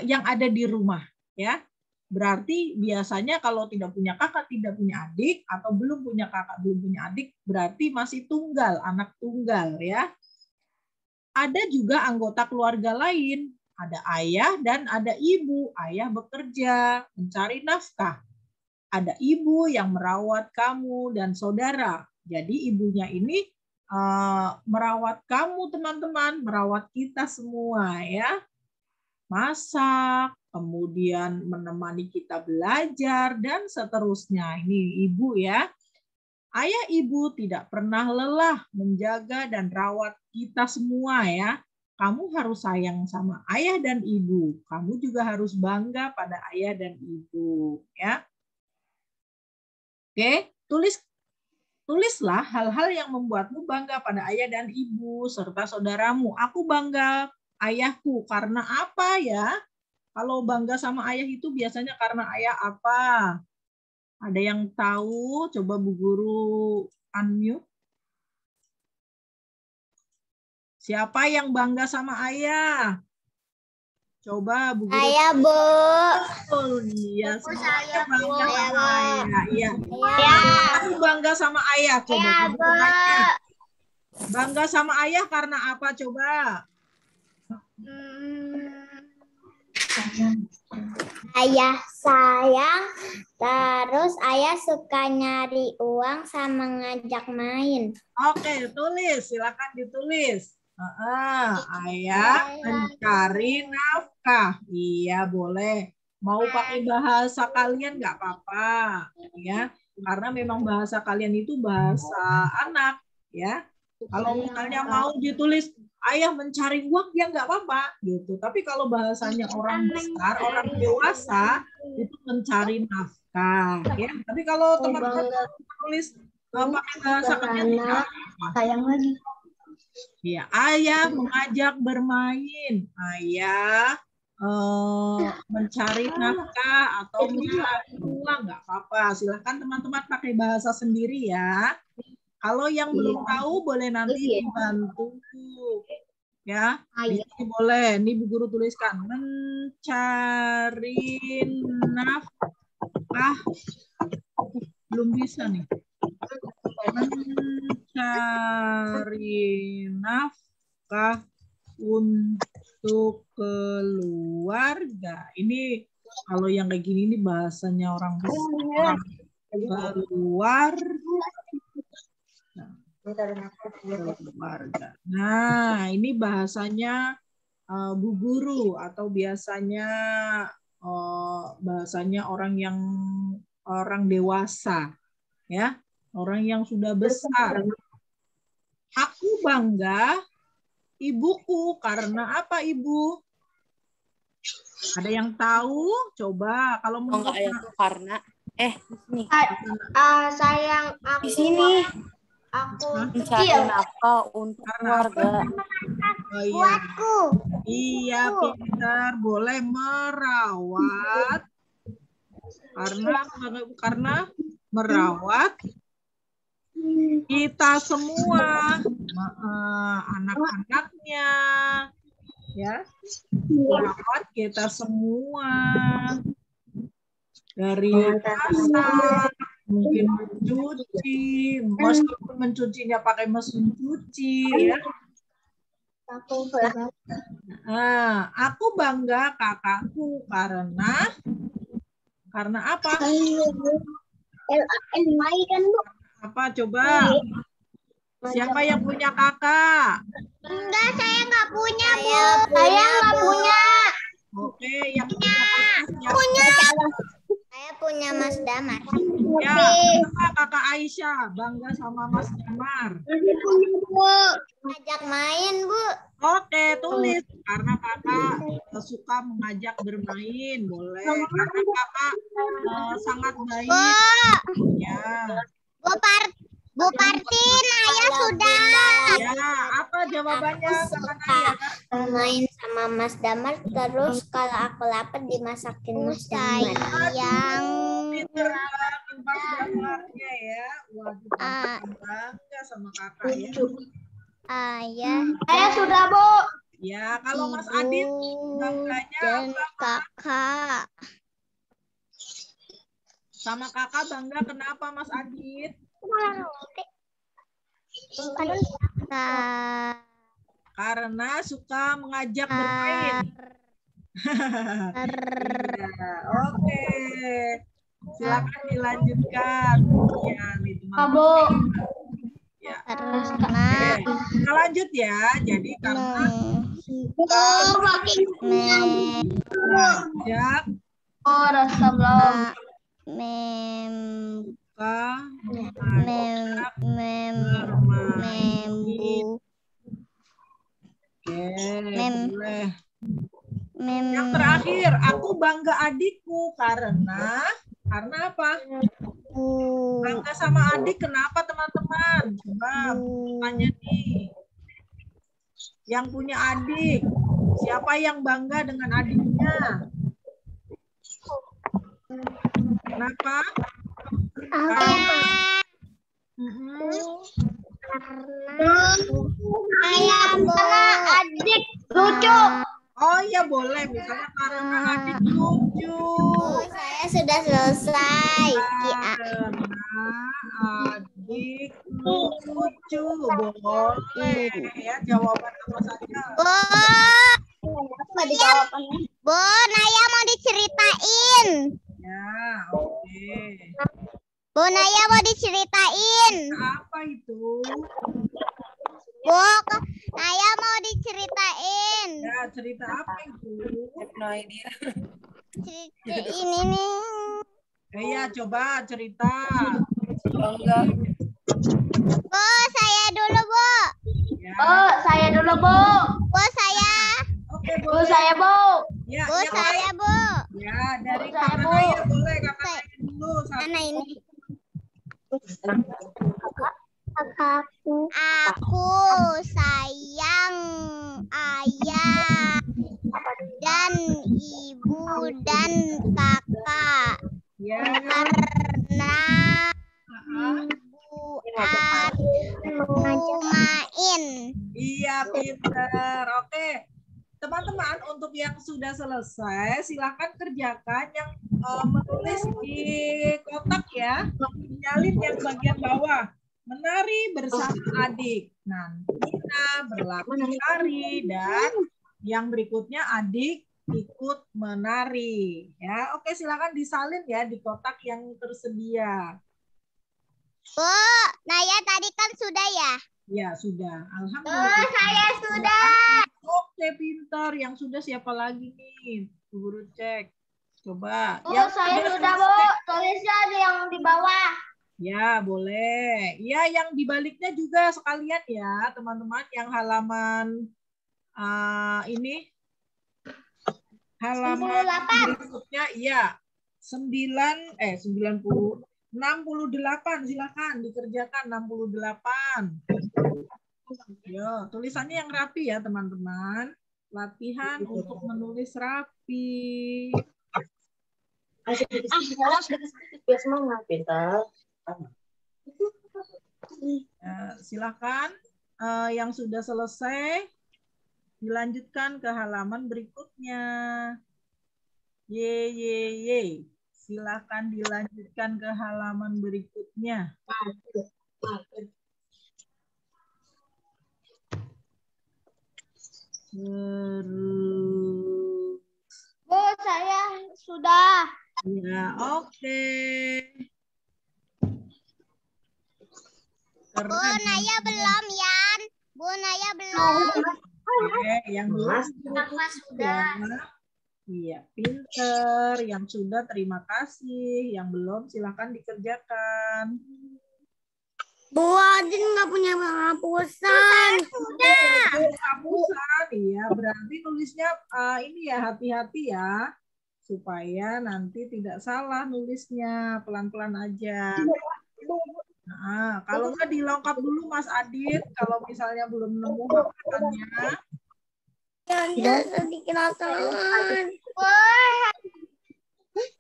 yang ada di rumah. Ya, berarti biasanya kalau tidak punya kakak, tidak punya adik, atau belum punya kakak, belum punya adik, berarti masih tunggal, anak tunggal. Ya, ada juga anggota keluarga lain. Ada ayah dan ada ibu. Ayah bekerja, mencari nafkah. Ada ibu yang merawat kamu dan saudara. Jadi ibunya ini merawat kamu teman-teman, merawat kita semua ya. Masak, kemudian menemani kita belajar dan seterusnya. Ini ibu ya. Ayah ibu tidak pernah lelah menjaga dan rawat kita semua ya. Kamu harus sayang sama ayah dan ibu. Kamu juga harus bangga pada ayah dan ibu, ya. Oke, tulislah hal-hal yang membuatmu bangga pada ayah dan ibu serta saudaramu. Aku bangga ayahku karena apa ya? Kalau bangga sama ayah itu biasanya karena ayah apa? Ada yang tahu? Coba Bu Guru unmute. Siapa yang bangga sama ayah? Coba Bu Guru. Saya, Bu. Oh iya, semuanya bangga sama ayah. Iya. Ya. Aku bangga sama ayah. Coba Ya, Bu Bu. tanya. Bangga sama ayah karena apa? Coba. Ayah sayang, terus ayah suka nyari uang sama ngajak main. Oke, tulis. Silakan ditulis. Ayah mencari nafkah. Iya, boleh. Mau pakai bahasa kalian nggak apa-apa, ya. Karena memang bahasa kalian itu bahasa anak, ya. Kalau misalnya mau ditulis ayah mencari uang, ya nggak apa-apa, gitu. Tapi kalau bahasanya orang besar, orang dewasa, itu mencari nafkah, ya. Tapi kalau teman-teman tulis pakai bahasa kalian tidak apa-apa. Sayang lagi. Ya, ayah mengajak bermain. Ayah mencari nafkah atau mencari uang, nggak apa-apa. Silahkan teman-teman pakai bahasa sendiri ya. Kalau yang belum tahu boleh nanti dibantu. Ya, di sini boleh. Ini Bu Guru tuliskan. Mencari nafkah. Belum bisa nih. Mencari nafkah untuk keluarga. Ini kalau yang kayak gini ini bahasanya orang besar. Keluarga. Nah, ini bahasanya Bu Guru atau bahasanya orang dewasa, ya, orang yang sudah besar. Aku bangga ibuku karena apa, Ibu? Ada yang tahu? Coba kalau enggak ya, karena di sini. Sayang aku. Di sini. Aku Mencari nafkah untuk keluarga. Oh, iya. Buatku. Iya, pintar. Boleh merawat. Karena merawat kita semua, anak-anaknya, ya, merawat kita semua dari masak, mungkin mencuci, meskipun mencucinya pakai mesin cuci, ya. Aku bangga kakakku karena apa? Apa coba? Siapa yang punya kakak? Enggak, saya nggak punya, Bu. Saya nggak punya. Oke, yang punya kakak siapa? Punya. Saya punya Mas Damar. Ya, kakak Aisyah bangga sama Mas Damar. Bu. Ajak main, Bu. Oke, tulis karena kakak suka mengajak bermain, boleh. Karena kakak sangat baik. Ya. Bu Partin, ayah sudah. Ya, apa jawabannya? Main sama Mas Damar, terus kalau aku lapar dimasakin Mas Damar. Yang Pinter banget Mas Damarnya ya. Waduh, bangga sama kakak ya. Ayah sudah, Bu. Ya, kalau Mas Adit bangganya dan apa? kakak. Sama kakak bangga kenapa Mas Adit? Karena suka mengajak bermain. Oke. Silakan dilanjutkan. Ya, nih teman-teman. Ya. Kita lanjut ya. Jadi karena mengajak boleh. Yang terakhir, aku bangga adikku karena apa? Bangga sama adik kenapa teman-teman? Coba tanya nih. Yang punya adik, siapa yang bangga dengan adiknya? Kenapa? Karena adik lucu. Oh iya boleh, misalnya karena adik lucu. Saya sudah selesai. Karena adik lucu, boleh ya jawaban apa saja. Bu, Naya mau diceritain. Ya, oke. Bu, Naya mau diceritain. Apa itu? Bu, Naya mau diceritain. Ya, cerita apa itu? No idea. Cerita ini nih. Iya, coba cerita. Enggak. Bu, saya dulu, Bu. Ya. Saya dulu, Bu. Bu, saya. Oke, Bu, boleh. saya, Bu. Ya, Bu, saya, Bu. Ya, dari Bu, saya, kakak Bu. Naya boleh, kakak Naya dulu. Mana ini? Kakakku. Aku sayang ayah dan ibu dan kakak Ya. karena buat main. Iya, pinter. Oke. Teman-teman, untuk yang sudah selesai, silakan kerjakan yang menulis di kotak ya. Nyalin yang bagian bawah. Menari bersama adik. Nah, Nina berlatih tari dan yang berikutnya adik ikut menari. Ya, oke, silakan disalin ya di kotak yang tersedia. Bu, Naya tadi kan sudah ya? Ya, sudah. Alhamdulillah. Saya sudah. Oke, pintar. Yang sudah siapa lagi nih? Guru cek. Coba. Bu, Yang saya sudah, Bu. Tulisnya ada yang di bawah. Ya, boleh. Ya, yang dibaliknya juga sekalian ya, teman-teman. Yang halaman ini. Halaman berikutnya, iya. 68. Silakan dikerjakan 68. Yo, tulisannya yang rapi ya, teman-teman. Latihan untuk menulis rapi. Semangat, pintar. Silakan yang sudah selesai dilanjutkan ke halaman berikutnya. Ye. Silakan dilanjutkan ke halaman berikutnya. Bu, saya sudah. Ya, oke. Bu, Naya belum, Yan. Bu, Naya belum. Oke, yang belum Sudah. Iya, pinter. Yang sudah terima kasih. Yang belum silahkan dikerjakan. Bu, Adin nggak punya penghapusan. Sudah. Penghapusan, iya. Berarti tulisnya ini ya, hati-hati ya. Supaya nanti tidak salah nulisnya. Pelan-pelan aja. Nah, kalau nggak dilengkap dulu Mas Adit, kalau misalnya belum nemu hafalannya. Ya, sedikit hafalan. Wah.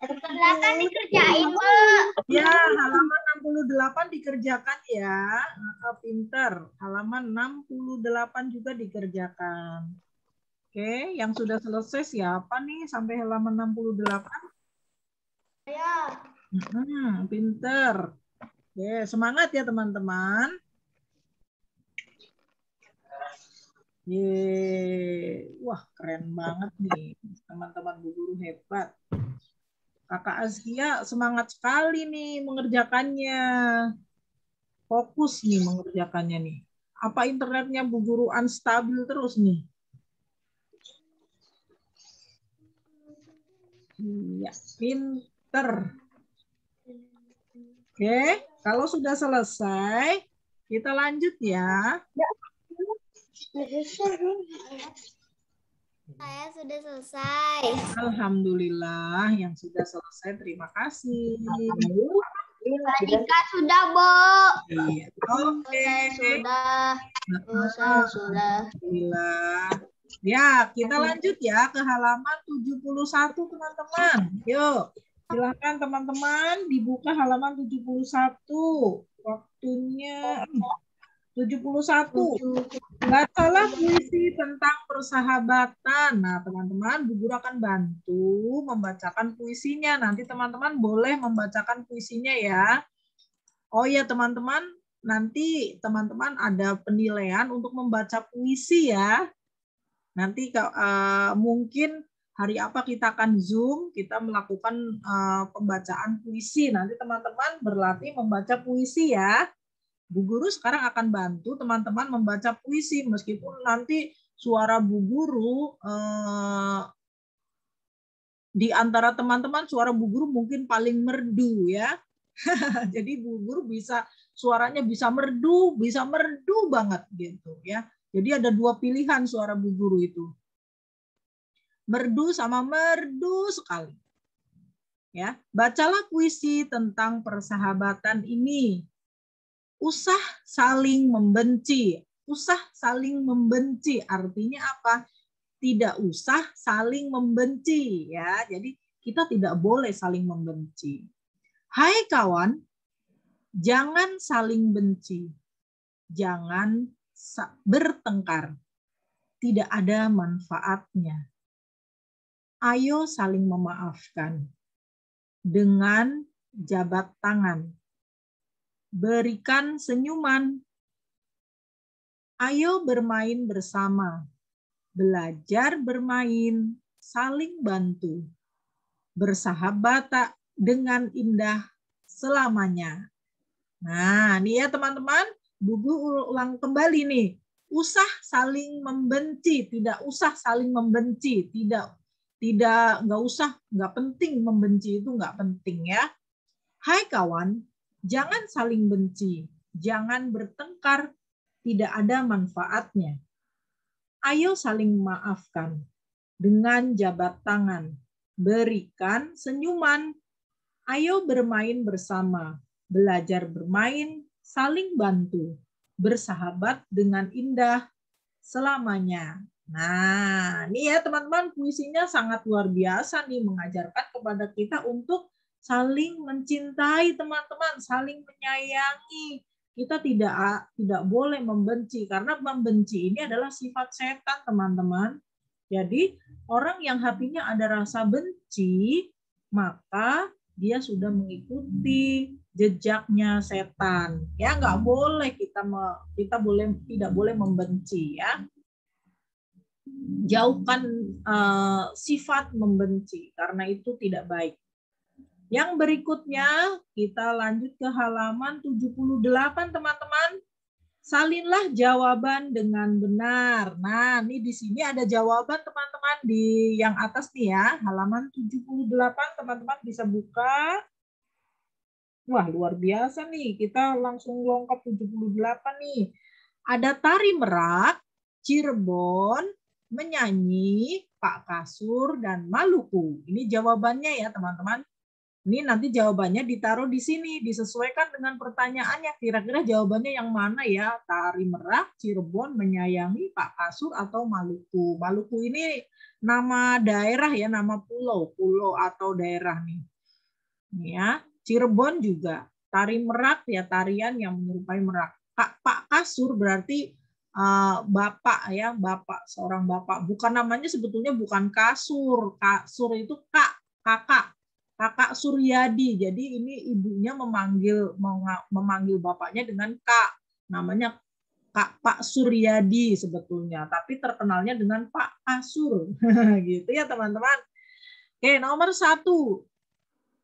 Silakan dikerjain, Bu. Ya, halaman 68 dikerjakan ya. Pinter. Halaman 68 juga dikerjakan. Oke, yang sudah selesai siapa nih sampai halaman 68? Saya. Pinter. Oke, semangat ya teman-teman. Wah, keren banget nih. Teman-teman Bu Guru hebat. Kakak Azkia semangat sekali nih mengerjakannya. Fokus nih mengerjakannya nih. Apa internetnya Bu Guru unstabil terus nih? Iya, pinter. Oke, kalau sudah selesai, kita lanjut ya. Saya sudah selesai. Alhamdulillah, yang sudah selesai. Terima kasih. Dika sudah, Bu. Iya. Oke. Sudah. Sudah. Alhamdulillah. Ya, kita lanjut ya ke halaman 71, teman-teman. Yuk, silakan teman-teman dibuka halaman 71. Waktunya 71. Bacalah puisi tentang persahabatan. Nah, teman-teman, Bu Guru akan bantu membacakan puisinya. Nanti teman-teman boleh membacakan puisinya ya. Oh ya, teman-teman, nanti teman-teman ada penilaian untuk membaca puisi ya. Nanti mungkin hari apa kita akan Zoom, kita melakukan pembacaan puisi. Nanti teman-teman berlatih membaca puisi ya. Bu Guru sekarang akan bantu teman-teman membaca puisi, meskipun nanti suara Bu Guru di antara teman-teman suara Bu Guru mungkin paling merdu ya. Jadi Bu Guru suaranya bisa merdu banget gitu ya. Jadi ada dua pilihan suara Bu Guru itu. Merdu sama merdu sekali. Ya, bacalah puisi tentang persahabatan ini. usah saling membenci. Usah saling membenci artinya apa? Tidak usah saling membenci ya. Jadi kita tidak boleh saling membenci. Hai kawan, jangan saling benci. Jangan bertengkar. Tidak ada manfaatnya. Ayo saling memaafkan dengan jabat tangan. Berikan senyuman. Ayo bermain bersama. Belajar bermain, saling bantu. Bersahabat dengan indah selamanya. Nah, ini ya teman-teman, Bubu ulang kembali nih. Usah saling membenci, tidak usah saling membenci, nggak penting membenci itu nggak penting ya. Hai kawan, jangan saling benci, jangan bertengkar, tidak ada manfaatnya. Ayo saling memaafkan dengan jabat tangan, berikan senyuman. Ayo bermain bersama, belajar bermain, saling bantu, bersahabat dengan indah selamanya. Nah, ini ya teman-teman, puisinya sangat luar biasa nih, mengajarkan kepada kita untuk saling mencintai teman-teman, saling menyayangi. Kita tidak boleh membenci, karena membenci ini adalah sifat setan teman-teman. Jadi orang yang hatinya ada rasa benci, maka dia sudah mengikuti jejaknya setan. Ya nggak boleh kita tidak boleh membenci ya. Jauhkan sifat membenci karena itu tidak baik. Yang berikutnya kita lanjut ke halaman 78 teman-teman. Salinlah jawaban dengan benar. Nah, ini di sini ada jawaban teman-teman di yang atas nih ya, halaman 78 teman-teman bisa buka. Wah, luar biasa nih. Kita langsung lengkap 78 nih. Ada Tari Merak, Cirebon, Menyanyi, Pak Kasur, dan Maluku. Ini jawabannya ya teman-teman. Ini nanti jawabannya ditaruh di sini, disesuaikan dengan pertanyaannya. Kira-kira jawabannya yang mana ya? Tari Merak, Cirebon, Menyayangi, Pak Kasur, atau Maluku. Maluku ini nama daerah ya, nama pulau atau daerah nih. Ya, Cirebon juga. Tari Merak ya, tarian yang menyerupai merak. Pak Kasur berarti bapak ya, bapak, seorang bapak. Bukan namanya sebetulnya bukan kasur. Kasur itu kakak Suryadi. Jadi ini ibunya memanggil bapaknya dengan Kak. Namanya Pak Suryadi sebetulnya, tapi terkenalnya dengan Pak Kasur. Gitu ya teman-teman. Oke, nomor 1.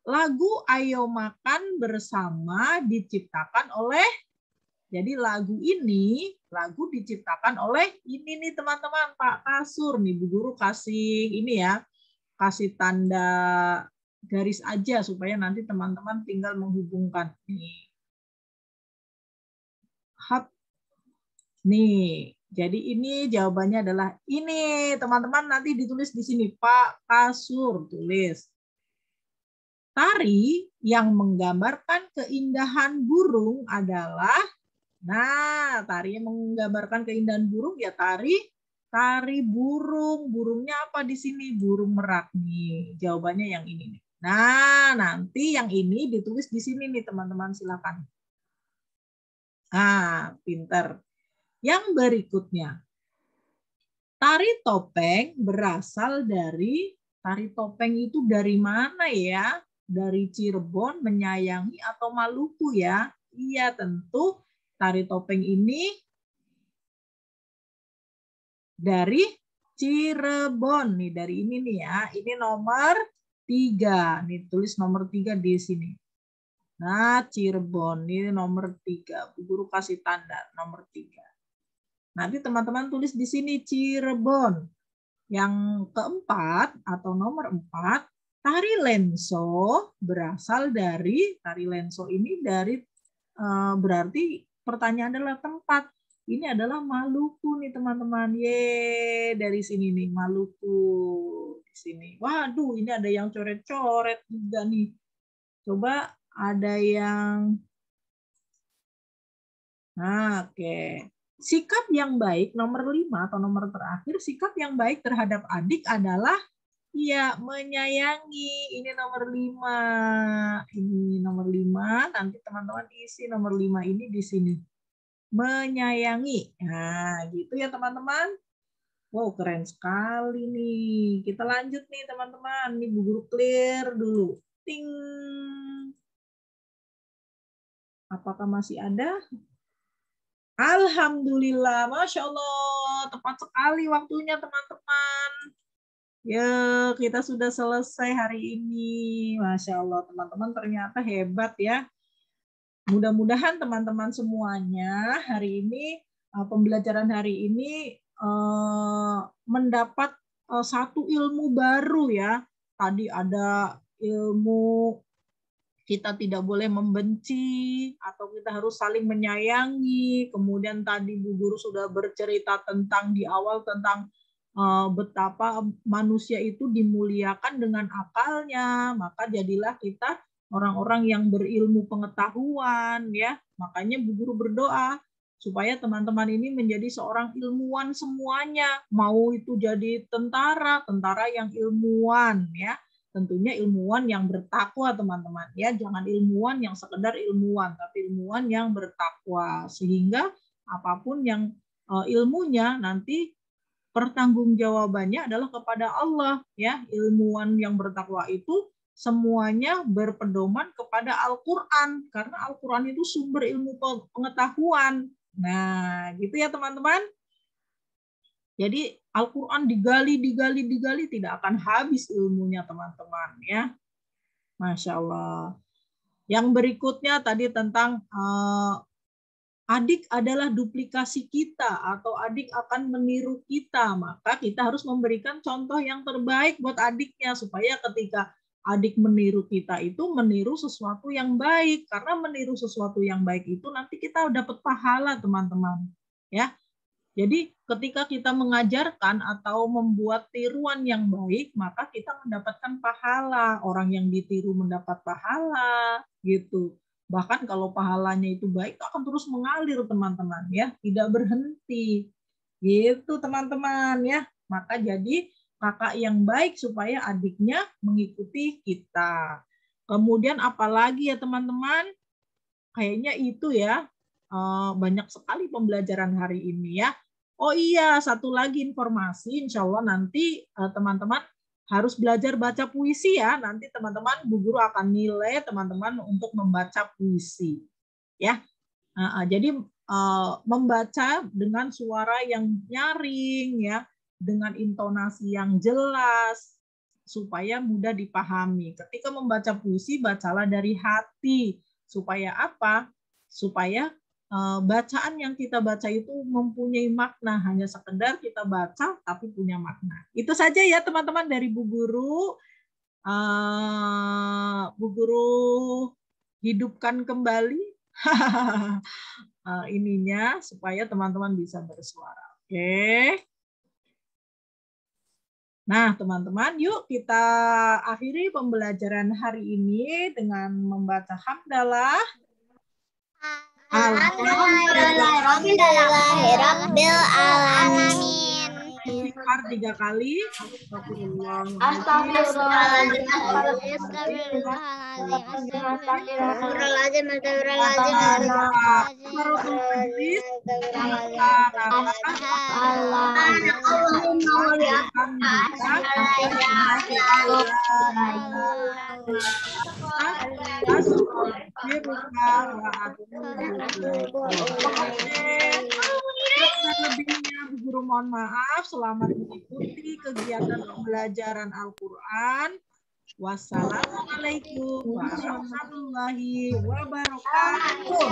Lagu Ayo Makan Bersama diciptakan oleh, jadi lagu diciptakan oleh ini nih teman-teman, Pak Kasur nih. Bu Guru kasih ini ya, kasih tanda garis aja supaya nanti teman-teman tinggal menghubungkan nih. Nih, jadi ini jawabannya adalah ini teman-teman, nanti ditulis di sini Pak Kasur, tulis. Tari yang menggambarkan keindahan burung adalah, nah, tari yang menggambarkan keindahan burung ya tari burung. Burungnya apa di sini? Burung merak nih. Jawabannya yang ini nih. Nah, nanti yang ini ditulis di sini nih teman-teman, silakan. Ah, pinter. Yang berikutnya. Tari topeng berasal dari, tari topeng itu dari mana ya? Dari Cirebon, Menyayangi, atau Maluku ya? Iya, tentu tari topeng ini dari Cirebon nih, dari ini nih ya. Ini nomor 3. Nih tulis nomor 3 di sini. Nah, Cirebon ini nomor 3. Bu Guru kasih tanda nomor 3. Nanti teman-teman tulis di sini Cirebon. Yang keempat atau nomor 4, tari lenso berasal dari, tari lenso ini dari berarti pertanyaan adalah tempat. Ini adalah Maluku nih teman-teman. Ye, dari sini nih Maluku di sini. Waduh, ini ada yang coret-coret juga nih. Coba ada yang Nah, oke. Sikap yang baik nomor 5 atau nomor terakhir, sikap yang baik terhadap adik adalah ya menyayangi. Ini nomor 5. Ini nomor 5. Nanti teman-teman isi nomor 5 ini di sini. Menyayangi. Nah, gitu ya teman-teman. Wow, keren sekali nih. Kita lanjut nih teman-teman. Nih Bu Guru clear dulu. Ting. Apakah masih ada? Alhamdulillah, Masya Allah, tepat sekali waktunya teman-teman. Ya, kita sudah selesai hari ini. Masya Allah, teman-teman ternyata hebat ya. Mudah-mudahan teman-teman semuanya hari ini, pembelajaran hari ini mendapat satu ilmu baru ya. Tadi ada ilmu kita tidak boleh membenci atau kita harus saling menyayangi. Kemudian tadi Bu Guru sudah bercerita tentang di awal tentang betapa manusia itu dimuliakan dengan akalnya. Maka jadilah kita orang-orang yang berilmu pengetahuan ya. Makanya Bu Guru berdoa supaya teman-teman ini menjadi seorang ilmuwan semuanya. Mau itu jadi tentara yang ilmuwan ya. Tentunya ilmuwan yang bertakwa teman-teman ya, jangan ilmuwan yang sekedar ilmuwan, tapi ilmuwan yang bertakwa sehingga apapun yang ilmunya nanti pertanggungjawabannya adalah kepada Allah ya. Ilmuwan yang bertakwa itu semuanya berpedoman kepada Al-Qur'an karena Al-Qur'an itu sumber ilmu pengetahuan. Nah, gitu ya teman-teman. Jadi Al-Quran digali tidak akan habis ilmunya teman-teman ya. Masya Allah. Yang berikutnya tadi tentang adik adalah duplikasi kita atau adik akan meniru kita. Maka kita harus memberikan contoh yang terbaik buat adiknya supaya ketika adik meniru kita itu meniru sesuatu yang baik. Karena meniru sesuatu yang baik itu nanti kita dapat pahala teman-teman ya. Jadi ketika kita mengajarkan atau membuat tiruan yang baik, maka kita mendapatkan pahala. Orang yang ditiru mendapat pahala, gitu. Bahkan kalau pahalanya itu baik, itu akan terus mengalir teman-teman ya, tidak berhenti. Gitu teman-teman ya. Maka jadi kakak yang baik supaya adiknya mengikuti kita. Kemudian apalagi ya teman-teman? Kayaknya itu ya. Banyak sekali pembelajaran hari ini ya. Oh iya, satu lagi informasi, insya Allah nanti teman-teman harus belajar baca puisi ya. Nanti teman-teman, Bu Guru akan nilai teman-teman untuk membaca puisi. Ya, jadi membaca dengan suara yang nyaring ya, dengan intonasi yang jelas supaya mudah dipahami. Ketika membaca puisi, bacalah dari hati. Supaya apa? Supaya bacaan yang kita baca itu mempunyai makna, hanya sekedar kita baca tapi punya makna. Itu saja ya teman-teman dari Bu Guru. Bu Guru hidupkan kembali ininya supaya teman-teman bisa bersuara. Oke. Nah, teman-teman, yuk kita akhiri pembelajaran hari ini dengan membaca hamdalah. Alhamdulillahirabbil alamin. Istighfar 3 kali. Lebihnya Bu Guru mohon maaf. Selamat mengikuti kegiatan pembelajaran Al-Quran. Wassalamualaikum warahmatullahi wabarakatuh.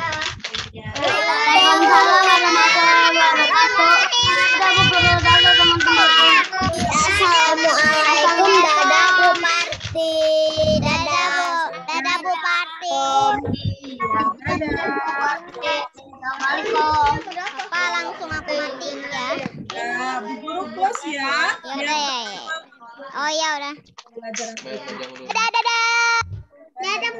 Assalamualaikum, dadah Bu Parti. Dadah Bu Parti. Assalamualaikum. Apa langsung aku matiin ya? Ya, Bu Guru close ya. Ya. Oh ya udah. Pelajaran Dadah. Dadah.